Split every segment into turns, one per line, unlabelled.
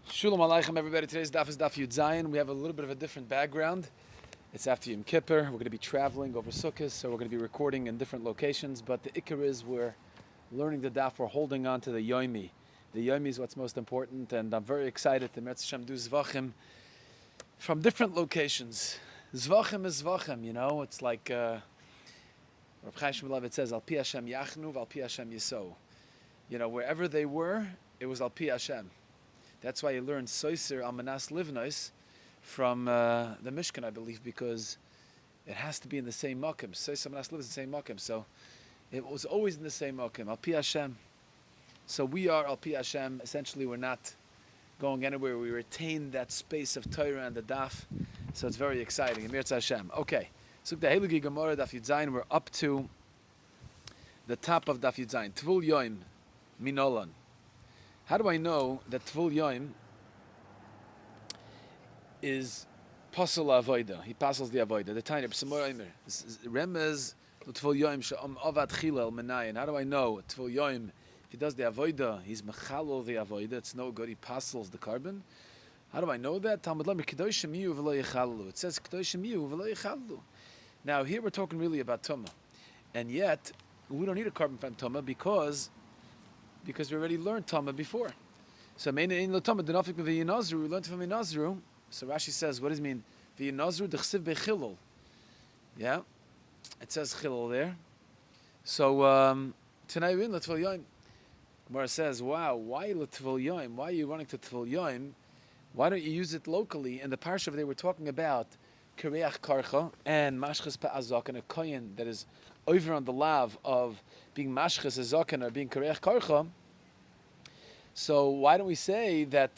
Shalom Aleichem, everybody. Today's daf is daf Yud Zayin. We have a little bit of a different background. It's after Yom Kippur. We're going to be traveling over Sukkot, so we're going to be recording in different locations. But the ikar is we're learning the daf. We're holding on to the yomi. The yomi is what's most important, and I'm very excited to Meretz Hashem do Zvachim from different locations. Zvachim is Zvachim, you know. It's like Rabbi Yoel it says, Al Pi Hashem Yachnu, Al Pi Hashem Yiso. You know, wherever they were, it was Al Pi Hashem. That's why you learn Soiser Al Manas Livnois from the Mishkan, I believe, because it has to be in the same Makim. Soiser Al Manas Livnois in the same Makim. So it was always in the same Makim, Al Pi Hashem. So we are Al Pi Hashem. Essentially, we're not going anywhere. We retain that space of Torah and the Daf. So it's very exciting. Emir Hashem. Okay. So the Heilige Gemara Daf Yud Zayin, we're up to the top of Daf Yud Zayin. Tvul Yoim Minolan. How do I know that Tvul Yoim is Pasal Avoida? He passes the Avoida. The Tanya B'Samor Eimer. Remez Tvul Yoim She'am Avad Chilel Menayin. How do I know Tvul Yoim? If he does the Avoida, he's Mechalol the Avoida. It's no good. He passes the carbon. How do I know that? Talmud Lamer Kedoshim Yu V'Lo Yechalu. It says Kedoshim Yu V'Lo Yechalu. Now here we're talking really about Tumah, and yet we don't need a carbon from Tumah because we already learned Tama before. So we learned from V'yinazru. So Rashi says, what does it mean? V'yinazru d'chsiv bechilul. Yeah, it says chilul there. So tonight we're in L'Tvul Yoim. Gemara says, wow, why L'Tvul Yoim? Why are you running to Tvul Yoim? Why don't you use it locally? In the parsha they were talking about Kireach Karcha and Mashchas Pa'azak and a kohen that is over on the lav of being Mashchas Azakan or being Kireach Karcha. So why don't we say that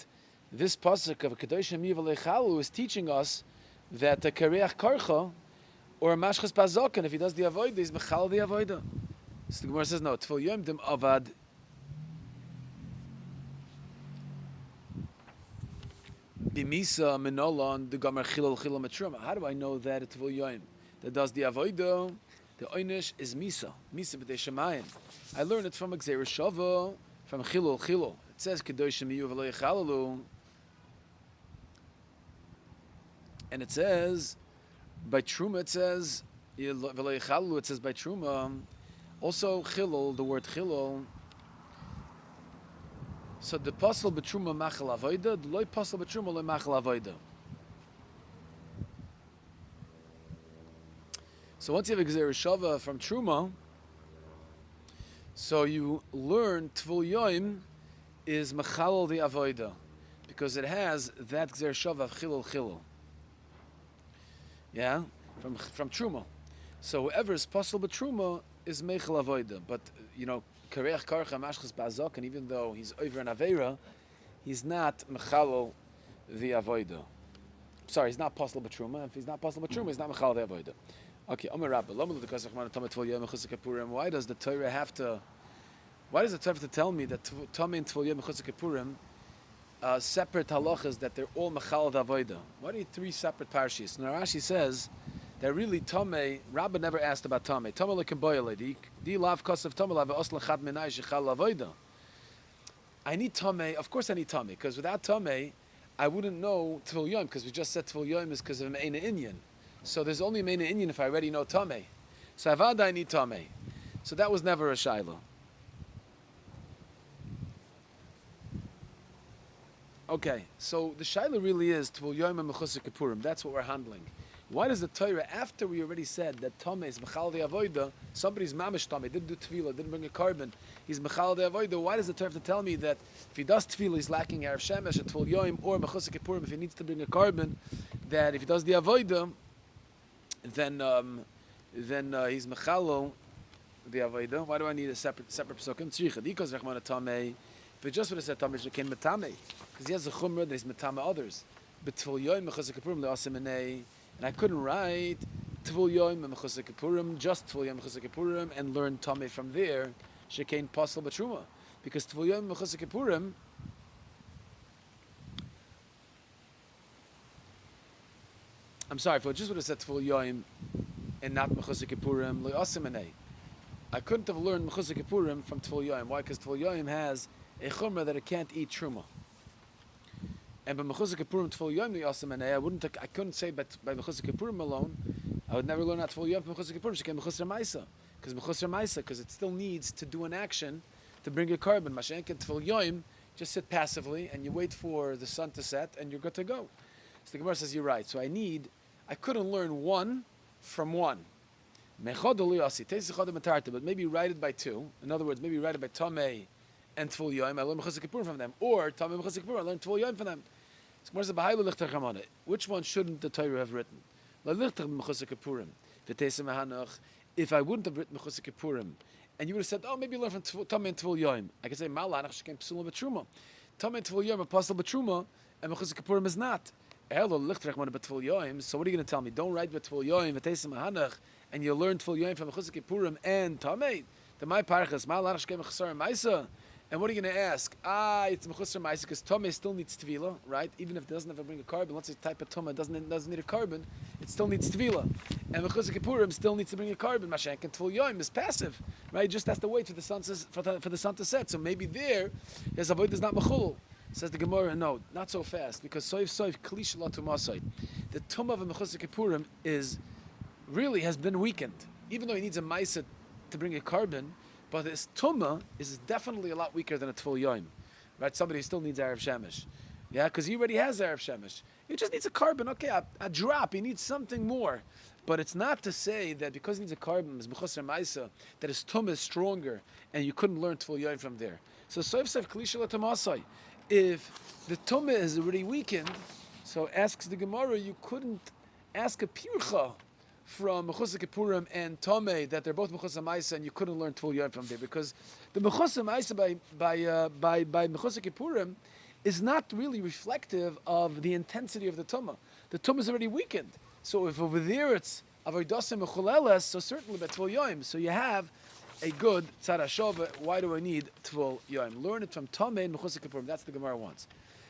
this pasuk of Kedoshim Yu V'Lo Yechalu is teaching us that a Kireach Karcha or a Mashchas Pa'azakan, if he does the Avodah, he's Mechal the Avodah. So the Gemara says, no, Tvul Yoim Dim Avad Bimisa Minolon the Gomer Chilal Chilal Metruma. How do I know that a Tvul Yoim that does the Avodah, the Oynish is Misa B'dei Shemayim? I learned it from Gzeir Shava, from Chilul Chilul. It says Kedoshim Yu V'Lo Yechalu, and it says by Truma. It says V'Lo Yechalu. It says by Truma. Also Chilul, the word Chilul. So the pasal b'Truma machal avoda, the loy pasal b'Truma loy machal avoda. So once you have a Gzeir Shava from Truma, so you learn Tvul Yoim is Mechalal the Avoida, because it has that Gzeir Shava of Chilul Chilul. Yeah, from Truma. So whoever is Pasal b'Truma is Mechal Avoida. But you know, Kareach Karcha Mashchas Ba'azak, and even though he's over an Aveira, he's not Mechalal the Avoida. Sorry, he's not Pasal b'Truma. If he's not Pasal b'Truma, he's not Mechalal the Avoida. Okay, Omer Rabba, why does the Torah have to? Why does the Torah have to tell me that Tamei and Tvul Yoim Mechusik Kippurim separate halachas that they're all Mechal Avoda? Why do you three separate parashas? Now Rashi says that really Tamei. Rabba never asked about Tamei. Tamei leKemboyele di lav kosav Tamei lav osla chad menai shechal Avoda. I need Tamei. Of course, I need Tamei because without Tamei, I wouldn't know Tvul Yoim because we just said Tvul Yoim is because of Meina Inyan. So there's only Meina Inyan if I already know Tamei. So Avada I need Tamei. So that was never a Shaila. Okay, so the Shaila really is Tvul Yoim and Mechusik Kippurim. That's what we're handling. Why does the Torah, after we already said that Tamei is Mechal the Avoida, somebody's Mamish Tamei, didn't do Tefillah, didn't bring a carbon, he's Mechal the Avoida, why does the Torah have to tell me that if he does Tefillah, he's lacking Erev Shemesh at Tvul Yoim or Mechusik Kippurim, if he needs to bring a carbon, that if he does the Avoida, then he's Mechalo the Avodah. Why do I need a separate psukim? Tzricha because Rechmana Tamei. If it just would have said Tamei, it came Matame because he has a chumrah that he's Matame others. But Tvul Yoim Mechusik Kippurim le'asim enei, and I couldn't write Tvul Yoim Mechusik Kippurim, just Tvul Yoim Mechusik Kippurim, and learn Tamei from there. Shekain Pasal B'Truma because Tvul Yoim Mechusik Kippurim. I'm sorry, if I just would have said Tvul Yoim and not Mechusik Kippurim, le'asim enei, I couldn't have learned Mechusik Kippurim from Tvul Yoim. Why? Because Tvul Yoim has a chumrah that it can't eat truma. And by Mechusar Kippurim Tfil Yom Yasam and I couldn't say by Mechusar Kippurim alone. I would never learn that Tfil Yom from Mechusar Kippurim. She came Mechusar Maisa because it still needs to do an action to bring a carbon. Mashenk Tfil Yom, just sit passively and you wait for the sun to set and you're good to go. So the Gemara says you're right. So I couldn't learn one from one. But maybe write it by two. In other words, maybe write it by Tamei and Tfil Yom. I learn Mechusar Kippurim from them, or Tamei Mechusar Kippurim. I learn Tfil Yom from them. Which one shouldn't the Torah have written? If I wouldn't have written Mechusar Kippurim, and you would have said, oh, maybe learn from Tamei and Tfil Yom, I could say, Malanach Shekem Psula B'Truma. Tamei and Tfil Yom are possible B'Truma, and Mechusar Kippurim is not. So what are you going to tell me? Don't write B'Tfil Yom, V'Teisem Hanach, and you learn Tfil Yom from Mechusar Kippurim and Tamei. The my parachas, Malanach Shekem Chasar Maisa. And what are you going to ask? It's Mechusar Maisa because Tamei still needs Tvila, right? Even if it doesn't ever bring a carbon, let's say type of Tamei doesn't need a carbon, it still needs Tvila. And Mechusar Kippurim still needs to bring a carbon. Mashenk and Tfil Yom is passive, right? It just has to wait for the sun to set. So maybe there, his avoid is not Mechul. Says the Gemara, no, not so fast, because soif klish la tumasai. The tumah of a Mechusar Kippurim has been weakened, even though he needs a Maisa to bring a carbon. But his tumah is definitely a lot weaker than a Tfil Yom, right? Somebody still needs Erev Shemesh, yeah, because he already has Erev Shemesh. He just needs a carbon, okay, a drop. He needs something more, but it's not to say that because he needs a carbon, his Mechusar Maisa, that his tumah is stronger, and you couldn't learn Tfil Yom from there. So soif klish la tumasai. If the tumah is already weakened, so asks the Gemara, you couldn't ask a pircha from Mechusar Kippurim and Tamei that they're both Mechusar Maisa, and you couldn't learn Tfil Yom from there, because the Mechusar Maisa by Mechusar Kippurim is not really reflective of the intensity of the tumah. The tumah is already weakened. So if over there it's avodas mechuleles, so certainly by Tfil Yom, so you have a good tzad hashava. Why do I need Tfil Yom? Learn it from Tamei and Mechusar Kippurim. That's the Gemara wants.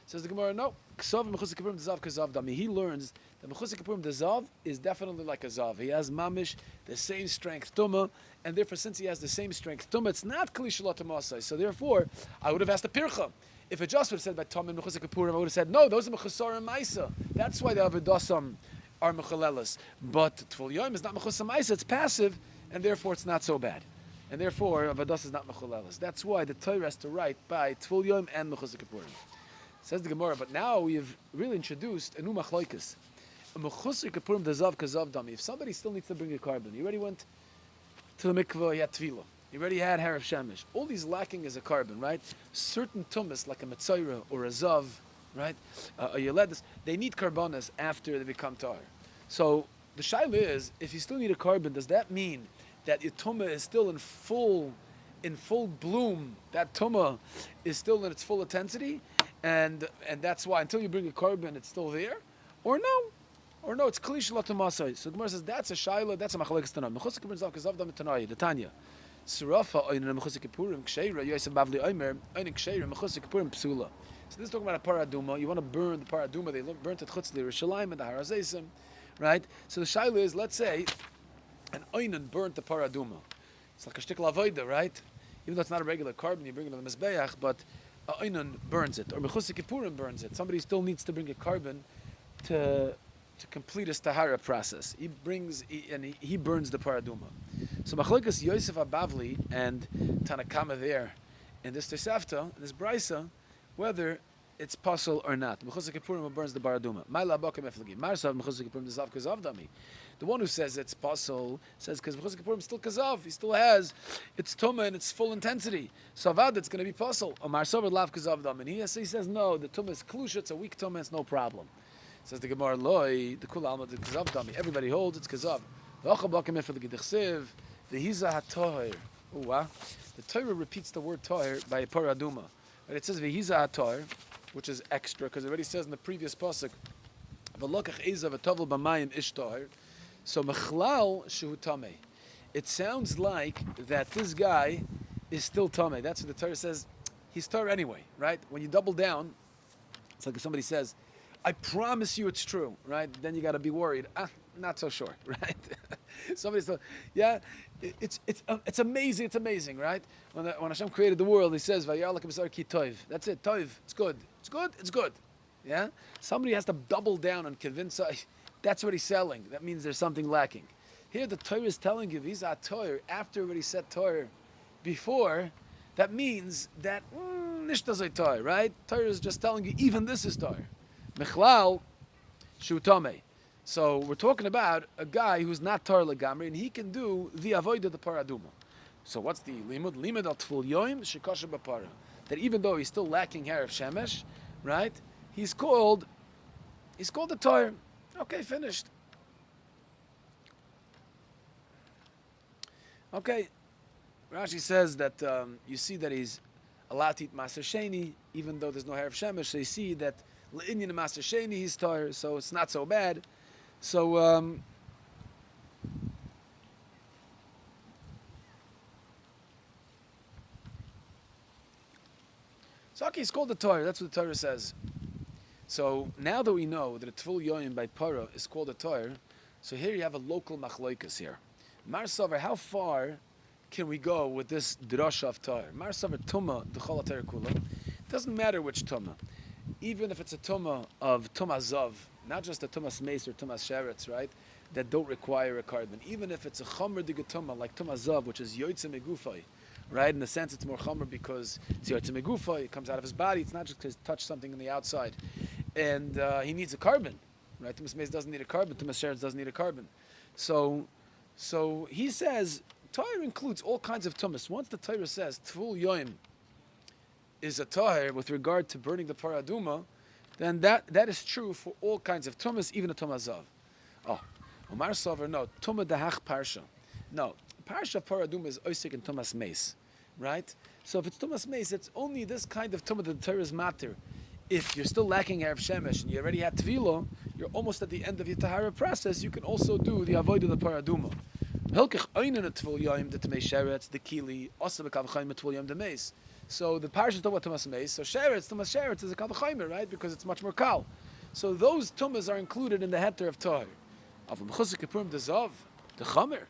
Says the Gemara, no. Ksav Mechusar Kippurim dezav kazav dami. He learns that Mechusar Kippurim dezav is definitely like a zav. He has mamish, the same strength tumah, and therefore since he has the same strength tumah, it's not klish la tumasai. So therefore, I would have asked a pircha. If it just would have said by Tamei and Mechusar Kippurim, I would have said no. Those are Mechusar and Maisa. That's why the avodasam are mechalelas. But Tfil Yom is not Mechusar Maisa. It's passive, and therefore it's not so bad. And therefore, Avadas is not Mechalelas. That's why the Torah has to write by Tfil Yom and Mechusar Kippurim. Says the Gemara, but now we've really introduced a new machlokes. A Mechusar Kippurim dezav kazav dami. If somebody still needs to bring a carbon, he already went to the mikvah, he had Tvila. He already had Erev Shemesh. All he's lacking is a carbon, right? Certain tumas, like a Metzora or a Zav, right? A Yeledis, they need carbonas after they become tar. So the shaila is, if you still need a carbon, does that mean that your tumah is still in full bloom? That tumah is still in its full intensity, and that's why until you bring a carbon, it's still there, or no, it's klish la tumasai. So the Gemara says that's a shaila, that's a machlokes tanah. Mechusar Kippurim zav kazav dam tanai. The Tanya, sirafa oinen Mechusar Kippurim ksheira Yosef Bavli Omer oinen ksheira Mechusar Kippurim psula. So this is talking about a paraduma. You want to burn the paraduma. They burnt at Chutz L'Yerushalayim and the Har HaZeisim, right? So the shaila is, let's say an oinen burnt the paraduma. It's like a shtikl avoida, right? Even though it's not a regular carbon, you bring it on the mizbeach, but oinen burns it, or Mechusar Kippurim burns it. Somebody still needs to bring a carbon to complete his tahara process. He burns the paraduma. So machlokes Yosef Abavli and Tanakama there in this Tosefta, in this Brisa, whether it's possible or not. Mechusar Kippurim burns the paraduma. The one who says it's possible says because Mechusar Kippurim is still kazav, he still has its tumah and its full intensity. So avad, it's going to be possible. Omar Sober lav kazav dam. And he says no, the tumah is klusha, it's a weak tumah, it's no problem. Says the Gemara loy, the kul alma the kazav dami. Everybody holds it's kazav. The hiza hatoher. The Torah repeats the word toher by paraduma. But it says v'hiza hatoher, which is extra because it already says in the previous pasuk v'lokach ezav v'tovel b'mayim ish toher. So mechlal shehu tamei. It sounds like that this guy is still tamei. That's what the Torah says. He's tar anyway, right? When you double down, it's like if somebody says, "I promise you it's true," right? Then you got to be worried. Not so sure, right? Somebody's still, yeah. It's amazing. It's amazing, right? When Hashem created the world, He says, "Vayar lakem b'sar ki tov." That's it, tov. It's good. It's good. It's good. Yeah? Somebody has to double down and convince us that's what he's selling. That means there's something lacking. Here the Torah is telling you, he's a Torah, after what he said Torah before, that means that, nishta zay Torah, right? Torah is just telling you, even this is Torah. Mechlal, shutame. So we're talking about a guy who's not Torah legamri, and he can do the avodah the paraduma. So what's the limud? Limud al tful yoim shekasha b'para. That even though he's still lacking hair of shemesh, right? He's called the Torah. Okay, finished. Okay, Rashi says that you see that he's allowed to eat Maser Sheni, even though there's no hair of Shemesh. So you see that Le'inyan Maser Sheni he's Torah, so it's not so bad. So okay, he's called the Torah. That's what the Torah says. So now that we know that a Tful Yoyim by Para is called a Torah, so here you have a local machloikas here. Mar Sover, how far can we go with this drasha of Torah? Mar Sover Tuma, the Chol HaTorah Kula. It doesn't matter which Tuma. Even if it's a Tuma of Tuma Zav, not just a Tumas Mace or Tumas Sheretz, right, that don't require a carbon. Even if it's a Chomer Digatuma, like Tuma Zav, which is Yoitze Megufay, right? In the sense it's more Chomer because it's Yoitze Megufay, it comes out of his body, it's not just because he touched something on the outside. And he needs a carbon, right? Tumas Mace doesn't need a carbon, Tumas Sheretz doesn't need a carbon. So he says, Torah includes all kinds of tumas. Once the Torah says Tful Yoim is a Tahir with regard to burning the paraduma, then that is true for all kinds of tumas, even a tumazav. Oh, Omar Sover, no, Tuma Dahach Parsha. No, Parsha paraduma is Oisik and Tumas Mace, right? So if it's Tumas Mace, it's only this kind of Tuma that the Torah is matter. If you're still lacking Erev Shemesh and you already had Tvilo, you're almost at the end of your Tahara process, you can also do the Avoid of the paraduma. Hilkich Oinen at Tvul Yoim, the Tmei Sheretz, the Kili, also the Kavachayim at Tvul Yoim, the Mace. So the Parsha is talking about Tumas Mace, so Sheretz, Tumas Sheretz is a Kavachayim, right? Because it's much more kal. So those Tumas are included in the heter of Tahir. Of Mechusik Kippurim, the Zav, the Chamer.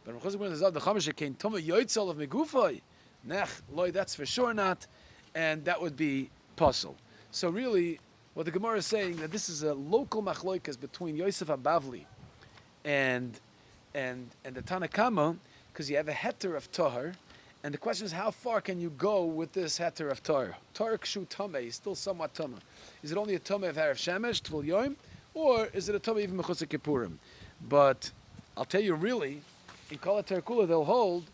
But Mechusik Kippurim, the Zav, the Chamer, Shekein Tuma Yoitzel of Megufay. Nech, loy, that's for sure not. And that would be puzzle. So really, what the Gemara is saying, that this is a local machloikas between Yosef HaBavli and the Tanakama, because you have a heter of Tahar, and the question is, how far can you go with this heter of Tahar? Tahar Kshu Tameh is still somewhat Tameh. Is it only a Tameh of Harav Shemesh, Tvul Yoim, or is it a Tameh even Mechusik Kippurim? But I'll tell you really, in Kol HaTorah Kula they'll hold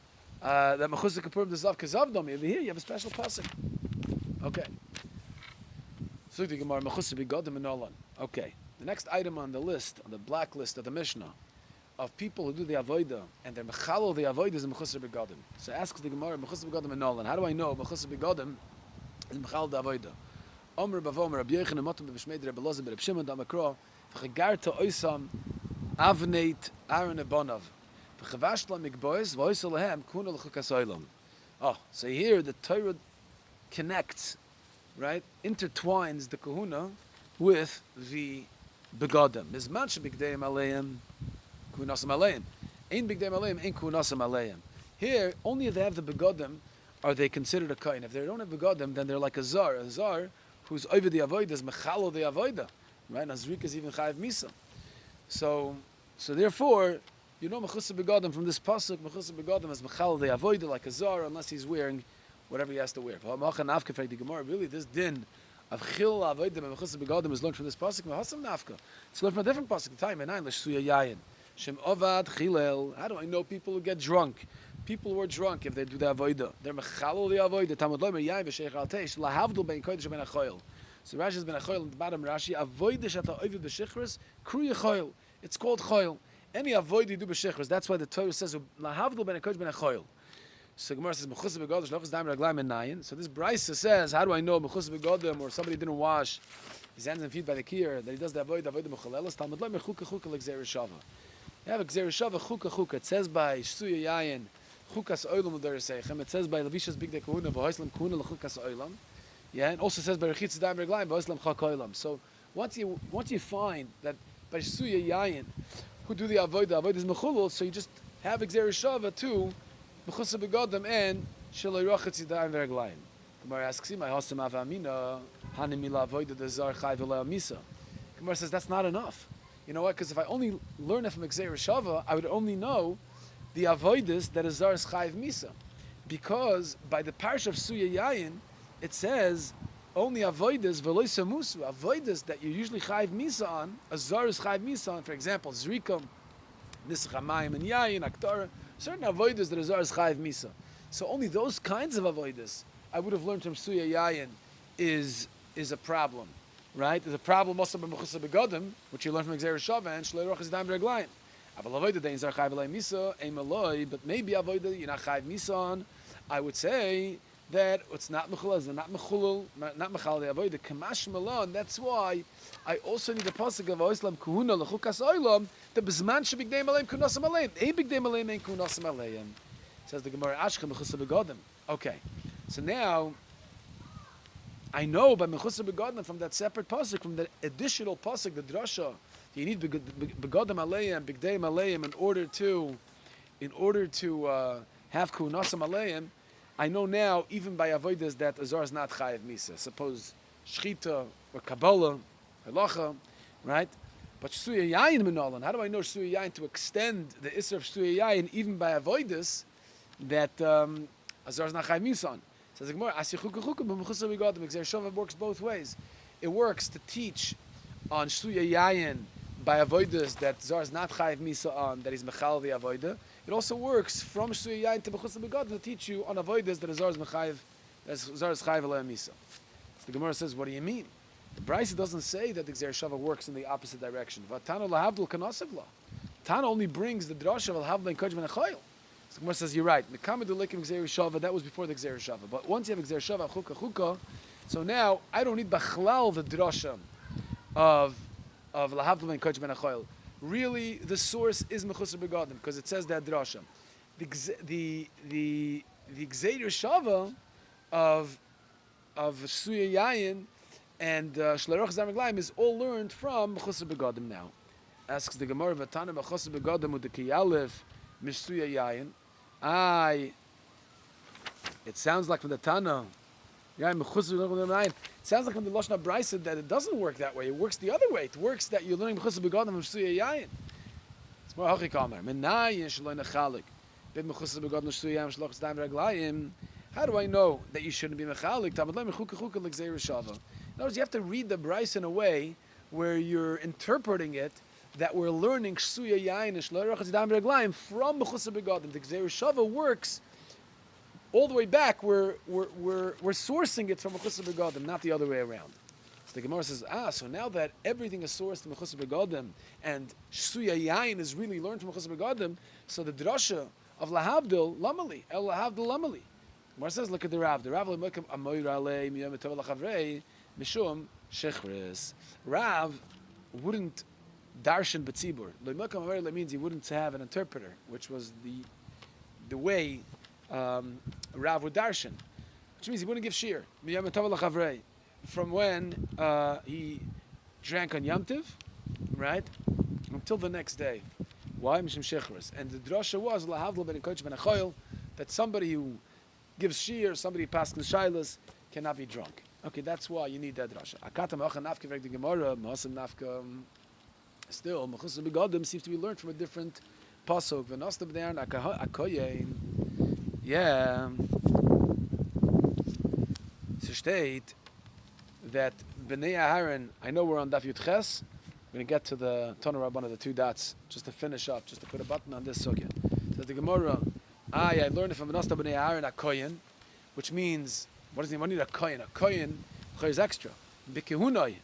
that Mechusik Kippurim the Zav Kazav Domi. Over here you have a special pasuk. Okay. So the Gemara Mechusik Begodim and Nolan. Okay. The next item on the list, on the black list of the Mishnah, of people who do the avodah and they're mechalo the avodah is mechusar begadim. So asks the Gemara mechusar begadim and nolan. How do I know mechusar begadim is mechal the avodah? Omer bavomer Rabbi Yoel motam b'shmei Rabbi Elazar b'Reb Shimon damakro v'chagarta oisam avneit Aaron ebonav v'chavasht la mikbois v'oisal lehem kuna l'chukas oilam. Oh, so here the Torah connects, right, intertwines the kahuna with the begadim. Mizman shebigdeim aleim kunasam aleim. Ein bigdeim aleim, ein kunasam aleim. Here, only if they have the begadim are they considered a kain. If they don't have begadim, then they're like a zar who's over the avodah is mechalo the avodah, right? Nazrik is even chayiv misa. So therefore, you know mechusar begadim from this pasuk. Mechusar begadim is mechalo the avodah like a zar, unless he's wearing whatever he has to wear. Really, this din of chil avodah and mechusar begadim is learned from this pasuk. Mahasam nafka. It's learned from a different pasuk. The time enayin l'shsuya yayin. Shem ovad chilel. How do I know people who get drunk? People who are drunk if they do the avodah. They're mechalo the avodah. Tamad loimer yayin v'sheich al teish lahavdul ben kodesh ben achoil. So Rashi has been achoil in the bottom. Rashi avodah shata ovid b'shechres kru yechoil. It's called choil. Any avodah you do b'shechres. That's why the Torah says lahavdul ben kodesh ben achoil. So Gemara says mechusar begadim shlachas daim raglaim enayin. So this brisa says, how do I know mechusar begadim or somebody didn't wash his hands and feet by the kier that he does the avodah mechalelas? Tamad loimer chuka chuka like zera shava. You have a Gzera Shava chuka chuka. It says by Shsuya Yayin chukas oilam l'deresechem. It says by Levishas Bigdei Kahuna v'hoislam Kahuna l'chukas oilam. Yeah, and also says by Rechitz Daim Reglaim v'hoislam chak oilam. So once you find that by Shsuya Yayin who do the avodah is mechulul, so you just have a Gzera Shava too mechusar begadim and shaloi rachetz daim reglaim. Gemara asks him, "I hasam avamina." Hanimila avoida the zar chayv misa. Gemara says that's not enough. You know what? Because if I only learn it from Gzeir Shava, I would only know the avoidus that a zar is chayv misa. Because by the parish of Suya Yayin, it says only avoidus veloisa musu, avoidus that you usually chayv misa on, a zar is chayv misa on. For example, zrikum, nischamayim and yayin, aktara, certain avoidus that a zar is chayv misa. So only those kinds of avoidus I would have learned from Suya Yayin is a problem, right? There's a problem also by Mechusa Begodim, which you learn from Gzeir Shava and Shlei Rochas Daim Reglayim. Aval avoida dein zar chayv alei misa, ein maloi, but maybe avoida you're not chayv misa on. I would say that it's not mechulaz, not mechulul, not mechal the avoida kamash malon. That's why I also need the pasuk of Oislam Kuhuna lechukas oilam. The bezman shebigdei maleim kunasam aleim. Ein bigdei maleim ein kunasam aleim. Says the Gemara Ashcha Mechusa Begodim. Okay, so now I know by Mechusa Begodim from that separate pasuk, from the additional pasuk, the drasha. You need begodim aleim, bigdeim aleim in order to have kunasam aleim. I know now, even by avodas, that azar is not chayiv misa. Suppose shchita or kabbalah, halacha, right? But suya yayin minolan. How do I know suya yayin to extend the isra of suya yayin even by avodas that azar is not chayiv misa on? Says the Gemara, asichukuchukum b'mechusa begodim. Gzeir Shava works both ways. It works to teach on suya yayin by avodas that zar is not chayiv misa on, that he's mechal the avodah. It also works from Suya Yayin to Mechusa Begodim to teach you on avodas that zar is mechayiv, that zar is chayiv alei misa. So the Gemara says, what do you mean? The Brisa doesn't say that the Gzeir Shava works in the opposite direction. Vatano lahavdul kanasiv la. Tana only brings the drasha of lahavdul and kojman achayil. So the Gemara says, you're right. Mekama delikim Gzeir Shava, that was before the Gzeir Shava. But once you have Gzeir Shava chuka, so now I don't need bachlal the drasha of lahavdul and kojman achayil. Really, the source is Mechusa Begodim because it says that drasha. The Gzeir Shava of Suya Yayin and Shlei Rochas Daim Reglayim is all learned from Mechusa Begodim now. Asks the Gemara, Vatana Mechusa Begodim with the Kiyalef Mish Suya Yayin. It sounds like from the Tana. It sounds like from the Lashon Brisa that it doesn't work that way. It works the other way. It works that you're learning Mechusa Begodim from Suya Yayin. It's more hachi kamer. Menayin shaloi nechalik. Ben Mechusa Begodim Suya Yayin shlochas daim reglayim. How do I know that you shouldn't be mechalik? Tamad leim chuka chuka l'gzeir shava. In other words, you have to read the Brisa in a way where you're interpreting it that we're learning Suya Yayin and Shloi Rochas Daim Reglayim from Mechusa Begodim. The Gzeir Shava works all the way back. We're sourcing it from Mechusa Begodim, not the other way around. So the Gemara says, so now that everything is sourced from Mechusa Begodim and Suya Yayin is really learned from Mechusa Begodim, so the drasha of Lahavdil Lamali, El Lahavdil Lamali. Gemara says, look at the Rav. The Rav le'mekam amoyr alei miyom etov lachavrei mishum shechres. Rav wouldn't darshan b'tzibur. Le'mekam amoyr alei means he wouldn't have an interpreter, which was the way Rav would darshan, which means he wouldn't give shir. Miyom etov lachavrei. From when he drank on Yom Tiv, right, until the next day. Why? Mishum shechres. And the drasha was lahavdil ben koch ben achoil, that somebody who gives shir, somebody passing shilas, cannot be drunk. Okay, that's why you need that drasha. Akatam acha nafka v'ek the Gemara, ma'asam nafka. Still, Mechusa Begodim seems to be learned from a different pasuk. V'nostab de'an akoyein. Yeah. So state that Bnei Aharon, I know we're on Daf Yud Ches. We're going to get to the Tana Rabbana, the two dots, just to finish up, just to put a button on this sugya. Says the Gemara, I learned it from V'nostab Bnei Aharon akoyen, which means, what does it mean? What do you need a kohen? A kohen is extra. B'kehunoi.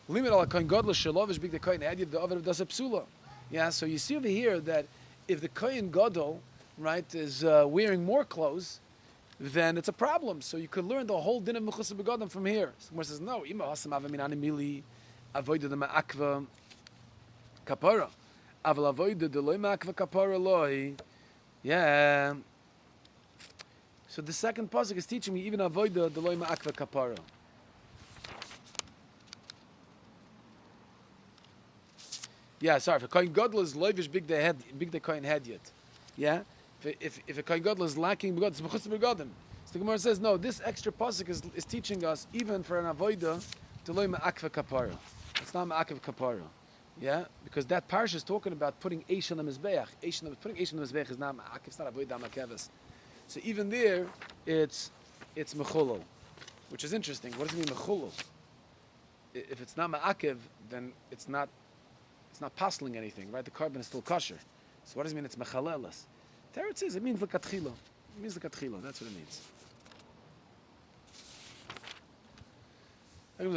Limit al kohen godla shalovish big the kohen hadid the over does a psula. Yeah, so you see over here that if the kohen gadol, right, is wearing more clothes, then it's a problem. So you could learn the whole din of Mechusa Begodim from here. Someone says, no, ima hasam avamin animili avoida the ma'akva kapara. Aval avoida the loy ma'akva kapara loy. Yeah. So the second pasuk is teaching me even avoida the loy ma'akva kapara. Yeah, sorry. If a kohen gadol is loivish big the kohen head yet. Yeah. If a kohen gadol is lacking begodim, it's Mechusa Begodim. So the Gemara says, no, this extra pasuk is teaching us, even for an avoida, to loy ma'akva kapara. It's not ma'akva kapara. Yeah? Because that parsha is talking about putting eish on the mizbeach. Putting eish on the mizbeach is not ma'akv, it's not avoida ma'akeves. So even there, it's mechulol, which is interesting. What does it mean mechulol? If it's not ma'akev, then it's not pasling anything, right? The carbon is still kosher. So what does it mean it's mechalelas? Teretz says it means l'katchila. It means l'katchila. That's what it means. Still, the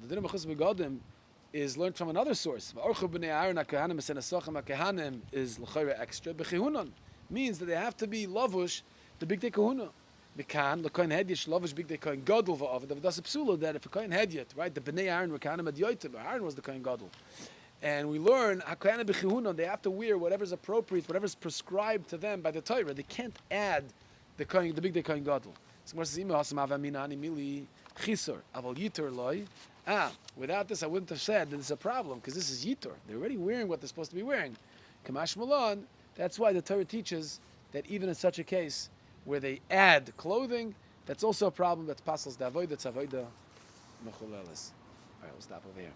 din of mechus begodim is learned from another source. Is l'chayre extra. Bechihunon means that they have to be lavush the big day kahuna. Mekan l'kohen hedyet lavush big day kohen gadol va'avad. That's a psula that if a kohen hedyet, right, the bnei Aaron were kahanim ad yoytim. Aaron was the kohen gadol, and we learn hakohanim bechihunon. They have to wear whatever's appropriate, whatever's prescribed to them by the Torah. They can't add the big day kohen gadol. Without this, I wouldn't have said that it's a problem, because this is yitur. They're already wearing what they're supposed to be wearing. Kamash Malon, that's why the Torah teaches that even in such a case where they add clothing, that's also a problem. That's pasals da avoida, that's avoida mechuleles. All right, we'll stop over here.